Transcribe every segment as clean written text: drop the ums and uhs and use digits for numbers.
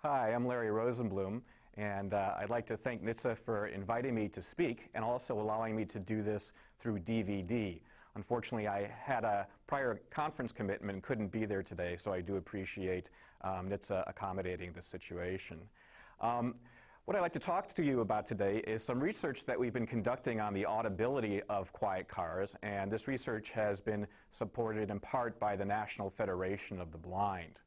Hi, I'm Larry Rosenblum, and I'd like to thank NHTSA for inviting me to speak and also allowing me to do this through DVD. Unfortunately, I had a prior conference commitment and couldn't be there today, so I do appreciate NHTSA accommodating this situation. What I'd like to talk to you about today is some research that we've been conducting on the audibility of quiet cars, and this research has been supported in part by the National Federation of the Blind.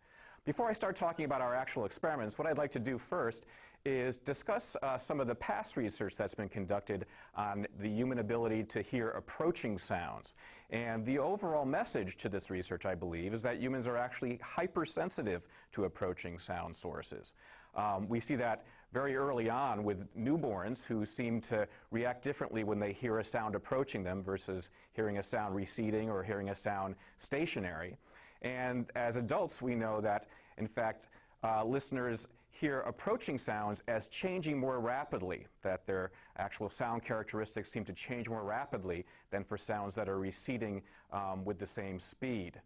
Before I start talking about our actual experiments, what I'd like to do first is discuss some of the past research that's been conducted on the human ability to hear approaching sounds. And the overall message to this research, I believe, is that humans are actually hypersensitive to approaching sound sources. We see that very early on with newborns who seem to react differently when they hear a sound approaching them versus hearing a sound receding or hearing a sound stationary. And as adults, we know that, in fact, listeners hear approaching sounds as changing more rapidly, that their actual sound characteristics seem to change more rapidly than for sounds that are receding with the same speed.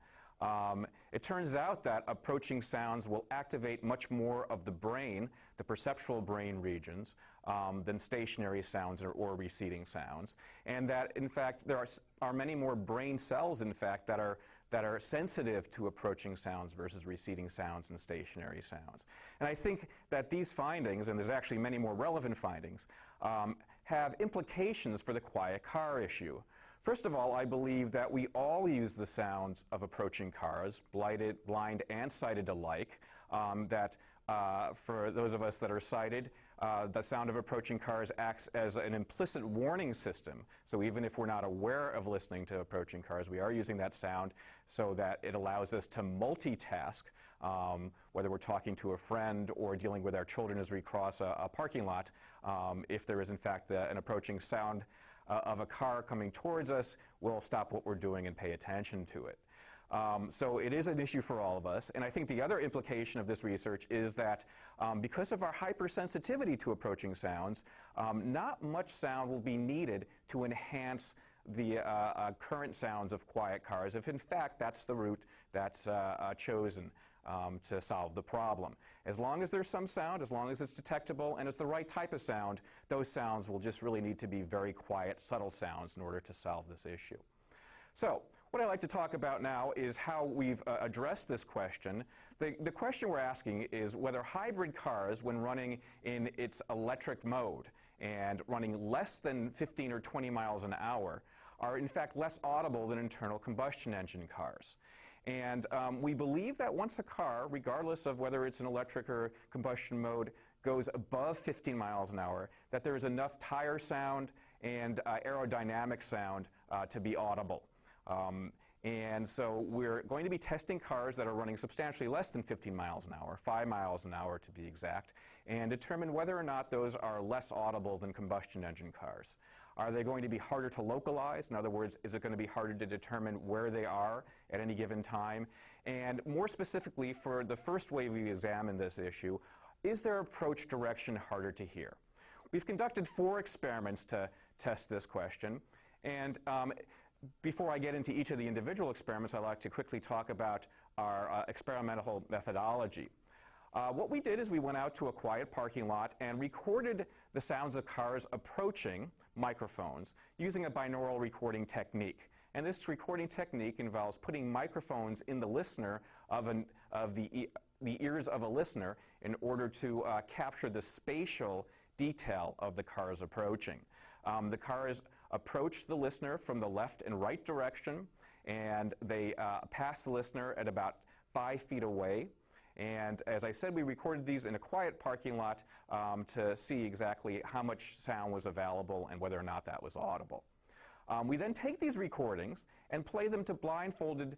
It turns out that approaching sounds will activate much more of the brain, the perceptual brain regions, than stationary sounds or receding sounds, and that, in fact, there are many more brain cells, in fact, that are sensitive to approaching sounds versus receding sounds and stationary sounds. And I think that these findings, and there's actually many more relevant findings, have implications for the quiet car issue. First of all, I believe that we all use the sounds of approaching cars, blind and sighted alike, that for those of us that are sighted, the sound of approaching cars acts as an implicit warning system. So even if we're not aware of listening to approaching cars, we are using that sound so that it allows us to multitask, whether we're talking to a friend or dealing with our children as we cross a parking lot. If there is, in fact, an approaching sound of a car coming towards us, we'll stop what we're doing and pay attention to it. So it is an issue for all of us. And I think the other implication of this research is that because of our hypersensitivity to approaching sounds, not much sound will be needed to enhance the current sounds of quiet cars, if in fact that's the route that's chosen to solve the problem. As long as there's some sound, as long as it's detectable and it's the right type of sound, those sounds will just really need to be very quiet, subtle sounds in order to solve this issue. So what I'd like to talk about now is how we've addressed this question. The question we're asking is whether hybrid cars, when running in its electric mode and running less than 15 or 20 miles an hour, are in fact less audible than internal combustion engine cars. And we believe that once a car, regardless of whether it's an electric or combustion mode, goes above 15 miles an hour, that there is enough tire sound and aerodynamic sound to be audible. And so we're going to be testing cars that are running substantially less than 15 miles an hour, 5 miles an hour to be exact, and determine whether or not those are less audible than combustion engine cars. Are they going to be harder to localize? In other words, is it going to be harder to determine where they are at any given time? And more specifically, for the first way we examine this issue, is their approach direction harder to hear? We've conducted 4 experiments to test this question, and before I get into each of the individual experiments, I'd like to quickly talk about our experimental methodology. What we did is we went out to a quiet parking lot and recorded the sounds of cars approaching microphones using a binaural recording technique. And this recording technique involves putting microphones in the listener of the ears of a listener in order to capture the spatial detail of the cars approaching. The cars approach the listener from the left and right direction, and they pass the listener at about 5 feet away. And as I said, we recorded these in a quiet parking lot to see exactly how much sound was available and whether or not that was audible. We then take these recordings and play them to blindfolded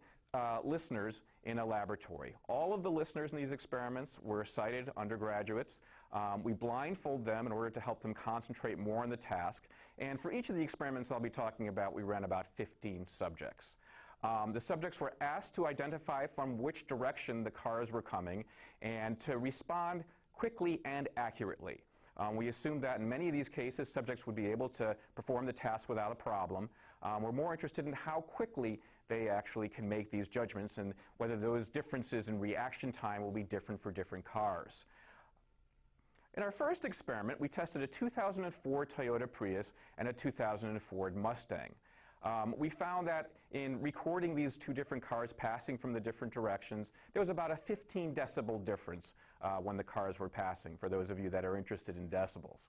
listeners in a laboratory. All of the listeners in these experiments were sighted undergraduates. We blindfold them in order to help them concentrate more on the task. And for each of the experiments I'll be talking about, we ran about 15 subjects. The subjects were asked to identify from which direction the cars were coming and to respond quickly and accurately. We assumed that in many of these cases, subjects would be able to perform the task without a problem. We're more interested in how quickly they actually can make these judgments and whether those differences in reaction time will be different for different cars. In our first experiment, we tested a 2004 Toyota Prius and a 2004 Ford Mustang. We found that in recording these two different cars passing from the different directions, there was about a 15 decibel difference when the cars were passing, for those of you that are interested in decibels.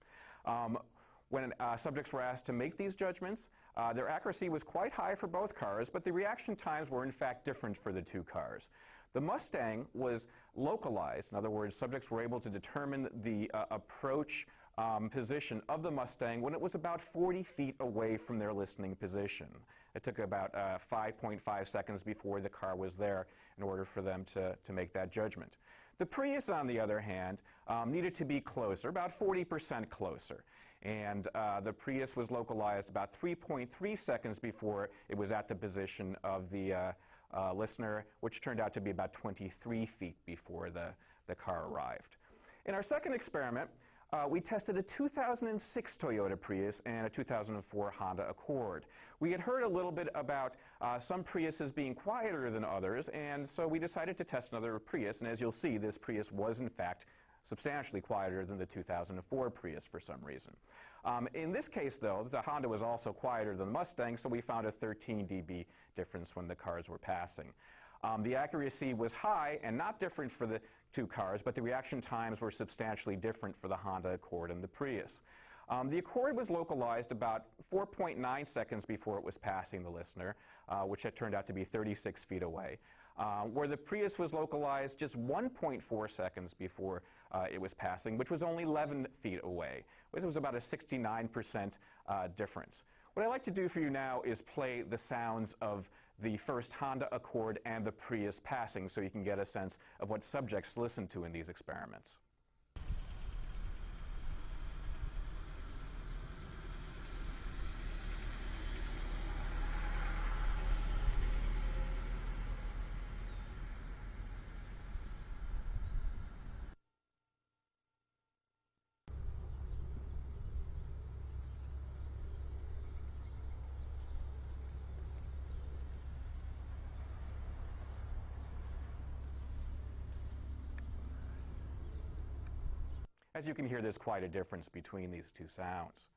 When subjects were asked to make these judgments, their accuracy was quite high for both cars, but the reaction times were in fact different for the two cars. The Mustang was localized. In other words, subjects were able to determine the approach position of the Mustang when it was about 40 feet away from their listening position. It took about 5.5 seconds before the car was there in order for them to make that judgment. The Prius, on the other hand, needed to be closer, about 40% closer. And the Prius was localized about 3.3 seconds before it was at the position of the listener, which turned out to be about 23 feet before the car arrived. In our second experiment, we tested a 2006 Toyota Prius and a 2004 Honda Accord. We had heard a little bit about some Priuses being quieter than others, and so we decided to test another Prius, and as you'll see, this Prius was in fact substantially quieter than the 2004 Prius for some reason. In this case, though, the Honda was also quieter than the Mustang, so we found a 13 dB difference when the cars were passing. The accuracy was high and not different for the two cars, but the reaction times were substantially different for the Honda Accord and the Prius. The Accord was localized about 4.9 seconds before it was passing the listener, which had turned out to be 36 feet away, where the Prius was localized just 1.4 seconds before it was passing, which was only 11 feet away, which was about a 69% difference. What I'd like to do for you now is play the sounds of the first Honda Accord and the Prius passing so you can get a sense of what subjects listened to in these experiments. As you can hear, there's quite a difference between these two sounds.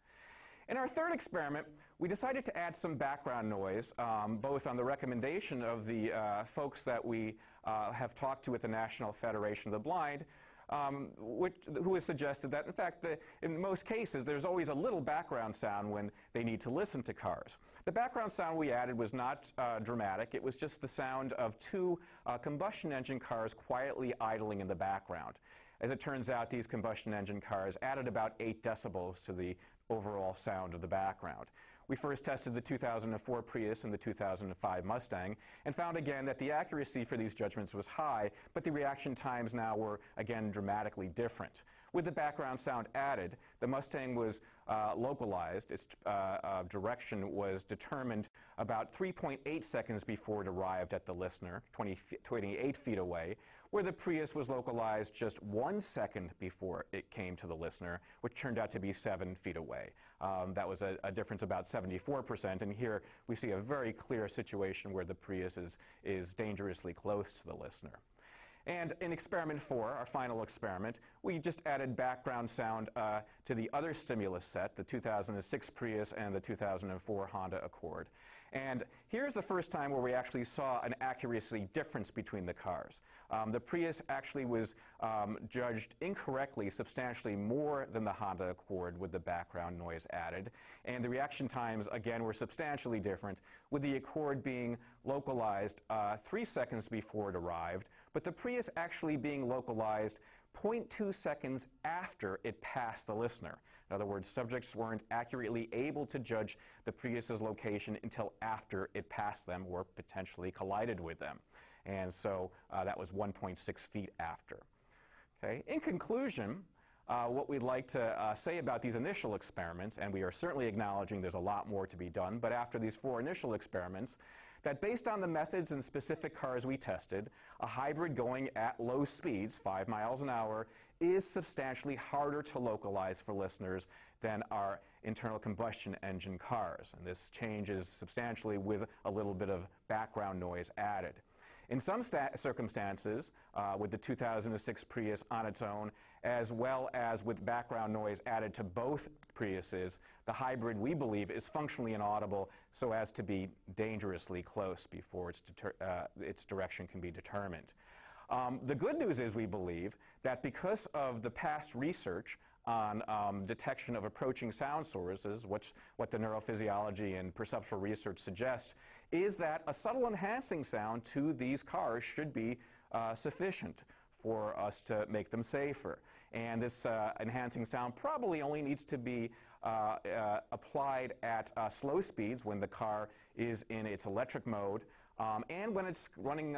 In our third experiment, we decided to add some background noise, both on the recommendation of the folks that we have talked to at the National Federation of the Blind, who has suggested that, in fact, in most cases, there's always a little background sound when they need to listen to cars. The background sound we added was not dramatic. It was just the sound of two combustion engine cars quietly idling in the background. As it turns out, these combustion engine cars added about 8 decibels to the overall sound of the background. We first tested the 2004 Prius and the 2005 Mustang and found again that the accuracy for these judgments was high, but the reaction times now were again dramatically different. With the background sound added, the Mustang was localized. Its direction was determined about 3.8 seconds before it arrived at the listener, 28 feet away, where the Prius was localized just 1 second before it came to the listener, which turned out to be 7 feet away. That was a difference about 74%, and here we see a very clear situation where the Prius is dangerously close to the listener. And in experiment 4, our final experiment, we just added background sound to the other stimulus set, the 2006 Prius and the 2004 Honda Accord. And here's the first time where we actually saw an accuracy difference between the cars. The Prius actually was judged incorrectly substantially more than the Honda Accord with the background noise added. And the reaction times, again, were substantially different, with the Accord being localized 3 seconds before it arrived, but the Prius actually being localized 0.2 seconds after it passed the listener. In other words, subjects weren't accurately able to judge the Prius's location until after it passed them or potentially collided with them. And so that was 1.6 feet after. Okay. In conclusion, what we'd like to say about these initial experiments, and we are certainly acknowledging there's a lot more to be done, but after these 4 initial experiments, that based on the methods and specific cars we tested, a hybrid going at low speeds, 5 miles an hour, is substantially harder to localize for listeners than our internal combustion engine cars. And this changes substantially with a little bit of background noise added. In some circumstances, with the 2006 Prius on its own, as well as with background noise added to both Priuses, the hybrid, we believe, is functionally inaudible so as to be dangerously close before its direction can be determined. The good news is, we believe, that because of the past research on detection of approaching sound sources, what the neurophysiology and perceptual research suggests, is that a subtle enhancing sound to these cars should be sufficient for us to make them safer. And this enhancing sound probably only needs to be applied at slow speeds when the car is in its electric mode, and when it's running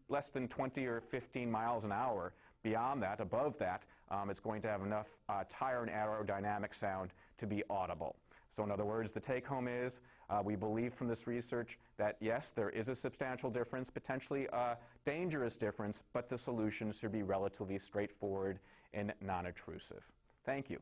less than 20 or 15 miles an hour. Beyond that, above that, it's going to have enough tire and aerodynamic sound to be audible. So in other words, the take-home is, we believe from this research that yes, there is a substantial difference, potentially a dangerous difference, but the solution should be relatively straightforward and non-intrusive. Thank you.